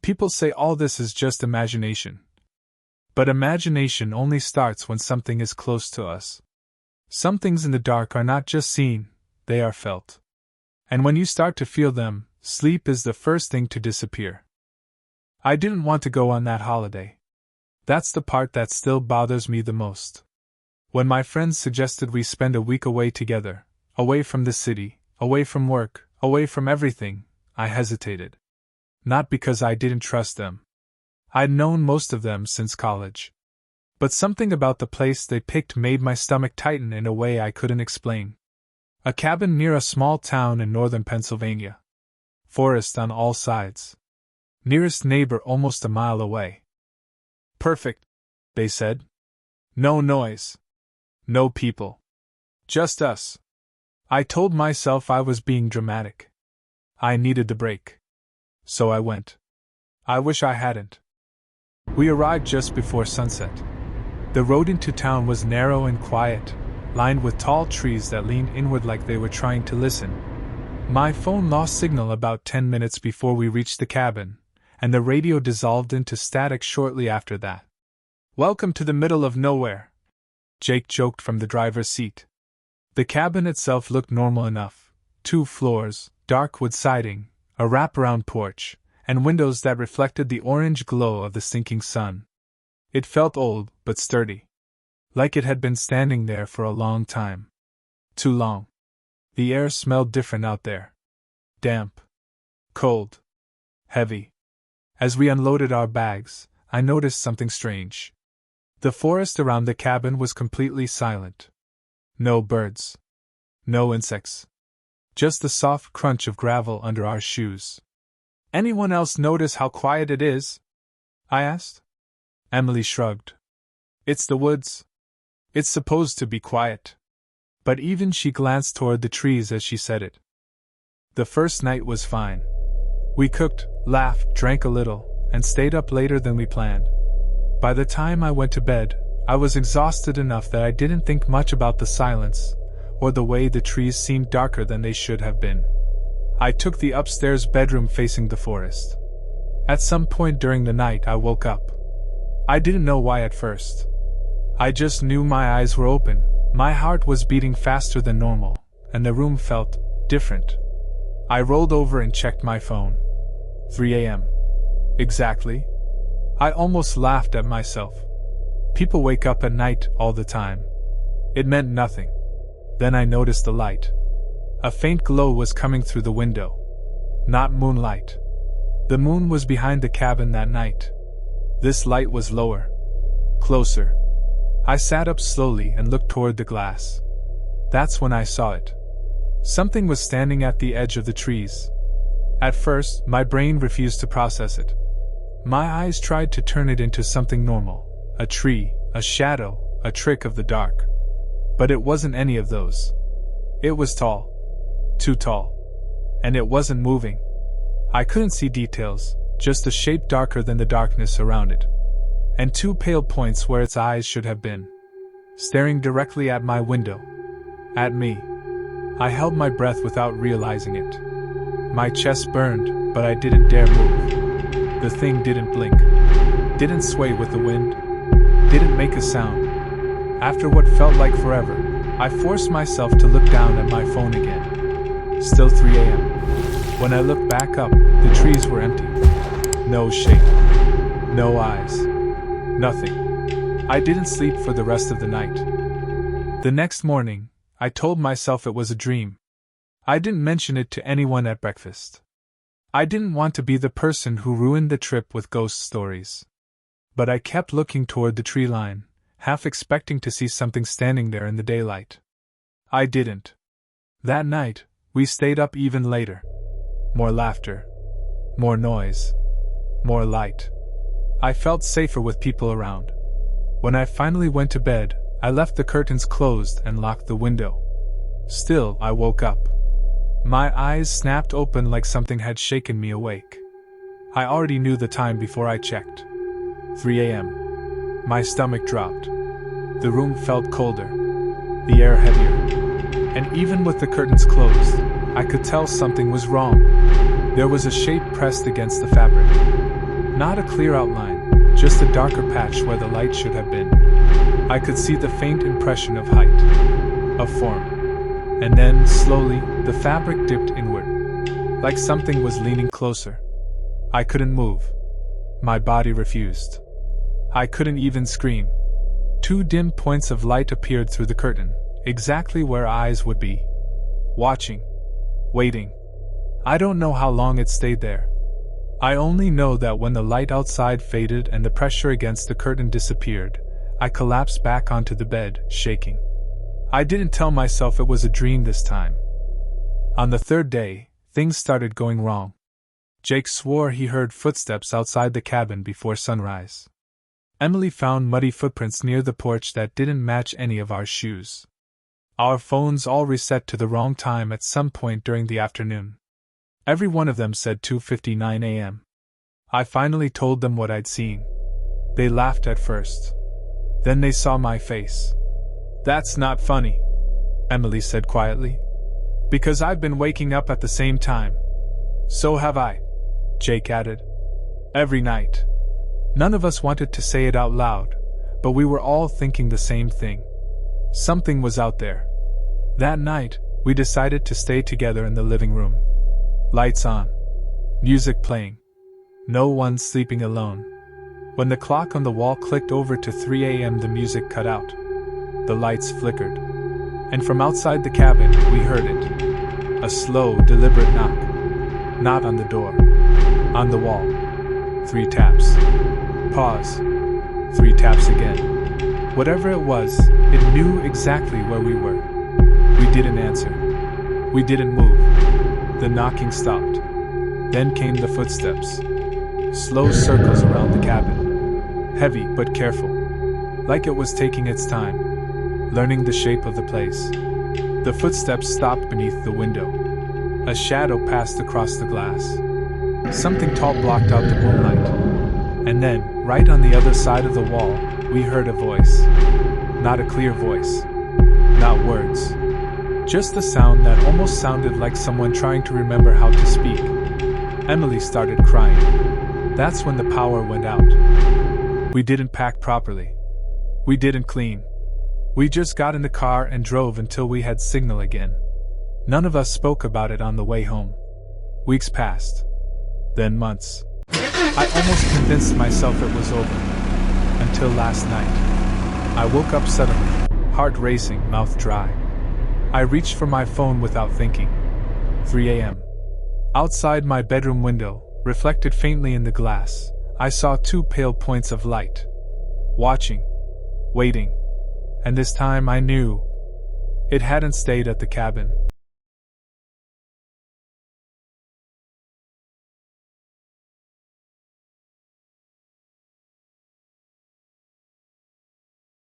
People say all this is just imagination. But imagination only starts when something is close to us. Some things in the dark are not just seen, they are felt. And when you start to feel them, sleep is the first thing to disappear. I didn't want to go on that holiday. That's the part that still bothers me the most. When my friends suggested we spend a week away together, away from the city, away from work, away from everything, I hesitated. Not because I didn't trust them. I'd known most of them since college. But something about the place they picked made my stomach tighten in a way I couldn't explain. A cabin near a small town in northern Pennsylvania. Forest on all sides. Nearest neighbor almost a mile away. Perfect, they said. No noise. No people. Just us. I told myself I was being dramatic. I needed the break. So I went. I wish I hadn't. We arrived just before sunset. The road into town was narrow and quiet, lined with tall trees that leaned inward like they were trying to listen. My phone lost signal about 10 minutes before we reached the cabin, and the radio dissolved into static shortly after that. "Welcome to the middle of nowhere," Jake joked from the driver's seat. The cabin itself looked normal enough. 2 floors, dark wood siding, a wraparound porch, and windows that reflected the orange glow of the sinking sun. It felt old, but sturdy. Like it had been standing there for a long time. Too long. The air smelled different out there. Damp. Cold. Heavy. As we unloaded our bags, I noticed something strange. The forest around the cabin was completely silent. No birds. No insects. Just the soft crunch of gravel under our shoes. "Anyone else notice how quiet it is?" I asked. Emily shrugged. "It's the woods. It's supposed to be quiet." But even she glanced toward the trees as she said it. The first night was fine. We cooked, laughed, drank a little, and stayed up later than we planned. By the time I went to bed, I was exhausted enough that I didn't think much about the silence, or the way the trees seemed darker than they should have been. I took the upstairs bedroom facing the forest. At some point during the night I woke up. I didn't know why at first. I just knew my eyes were open, my heart was beating faster than normal, and the room felt different. I rolled over and checked my phone. 3 a.m. Exactly. I almost laughed at myself. People wake up at night all the time. It meant nothing. Then I noticed the light. A faint glow was coming through the window. Not moonlight. The moon was behind the cabin that night. This light was lower. Closer. I sat up slowly and looked toward the glass. That's when I saw it. Something was standing at the edge of the trees. At first, my brain refused to process it. My eyes tried to turn it into something normal. A tree, a shadow, a trick of the dark. But it wasn't any of those. It was tall. Too tall. And it wasn't moving. I couldn't see details, just a shape darker than the darkness around it. And 2 pale points where its eyes should have been. Staring directly at my window. At me. I held my breath without realizing it. My chest burned, but I didn't dare move. The thing didn't blink. Didn't sway with the wind. Didn't make a sound. After what felt like forever, I forced myself to look down at my phone again. Still 3 a.m. When I looked back up, the trees were empty. No shape. No eyes. Nothing. I didn't sleep for the rest of the night. The next morning, I told myself it was a dream. I didn't mention it to anyone at breakfast. I didn't want to be the person who ruined the trip with ghost stories. But I kept looking toward the tree line, half expecting to see something standing there in the daylight. I didn't. That night, we stayed up even later. More laughter. More noise. More light. I felt safer with people around. When I finally went to bed, I left the curtains closed and locked the window. Still, I woke up. My eyes snapped open like something had shaken me awake. I already knew the time before I checked. 3 a.m. My stomach dropped. The room felt colder. The air heavier. And even with the curtains closed, I could tell something was wrong. There was a shape pressed against the fabric. Not a clear outline, just a darker patch where the light should have been. I could see the faint impression of height, of form. And then, slowly, the fabric dipped inward, like something was leaning closer. I couldn't move. My body refused. I couldn't even scream. 2 dim points of light appeared through the curtain, exactly where eyes would be. Watching. Waiting. I don't know how long it stayed there. I only know that when the light outside faded and the pressure against the curtain disappeared, I collapsed back onto the bed, shaking. I didn't tell myself it was a dream this time. On the 3rd day, things started going wrong. Jake swore he heard footsteps outside the cabin before sunrise. Emily found muddy footprints near the porch that didn't match any of our shoes. Our phones all reset to the wrong time at some point during the afternoon. Every one of them said 2:59 a.m. I finally told them what I'd seen. They laughed at first. Then they saw my face. "That's not funny," Emily said quietly. "Because I've been waking up at the same time." "So have I," Jake added. "Every night." None of us wanted to say it out loud, but we were all thinking the same thing. Something was out there. That night, we decided to stay together in the living room. Lights on. Music playing. No one sleeping alone. When the clock on the wall clicked over to 3 a.m., the music cut out. The lights flickered. And from outside the cabin, we heard it. A slow, deliberate knock. Not on the door. On the wall. 3 taps. Pause. 3 taps again. Whatever it was, it knew exactly where we were. We didn't answer. We didn't move. The knocking stopped. Then came the footsteps. Slow circles around the cabin. Heavy but careful. Like it was taking its time. Learning the shape of the place. The footsteps stopped beneath the window. A shadow passed across the glass. Something tall blocked out the moonlight. And then, right on the other side of the wall, we heard a voice. Not a clear voice. Not words. Just a sound that almost sounded like someone trying to remember how to speak. Emily started crying. That's when the power went out. We didn't pack properly. We didn't clean. We just got in the car and drove until we had signal again. None of us spoke about it on the way home. Weeks passed. Then months. I almost convinced myself it was over. Until last night. I woke up suddenly, heart racing, mouth dry. I reached for my phone without thinking. 3 a.m. Outside my bedroom window, reflected faintly in the glass, I saw 2 pale points of light. Watching. Waiting. And this time I knew. It hadn't stayed at the cabin.